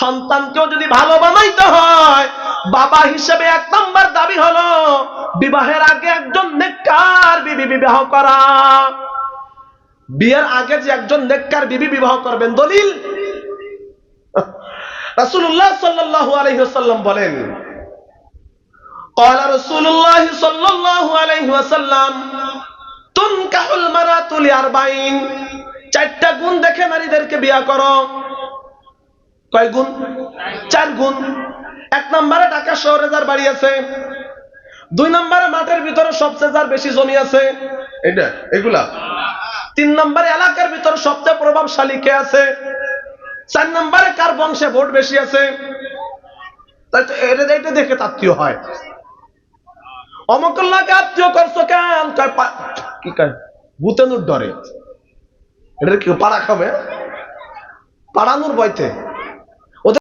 সন্তানকেও যদি ভালো বানাইতে হয়, বাবা হিসেবে 1 নম্বর দাবি হলো বিবাহের আগে একজন নেককার বিবি বিবাহ করা। বিয়ের আগে যে একজন নেককার বিবি বিবাহ করবেন, দলিল রাসূলুল্লাহ সাল্লাল্লাহু আলাইহি ওয়াসাল্লাম বলেন, قال رسول الله صلى الله عليه وسلم تنكح المرأة لأربعين। 4টা গুণ দেখে নারীদেরকে বিয়ে করো। কয় গুণ? 4 গুণ। 1 নম্বরে ঢাকা শহরে যার বাড়ি আছে, 2 নম্বরে মাঠের ভিতরে সবচেয়ে যার বেশি জমি আছে, এটা এগুলা। 3 নম্বরে এলাকার ভিতরে সবচেয়ে প্রভাবশালী কে আছে, 4 নম্বরে কার বংশে ভোট বেশি আছে। তাই তো এটা দেখে আত্মীয় হয়। অমকল্লাকে আত্মীয় করছো কেন? কি কয় ভূতেনুর ডরে। এটা কি পাড়া খাবে? পাড়ানোর বইতে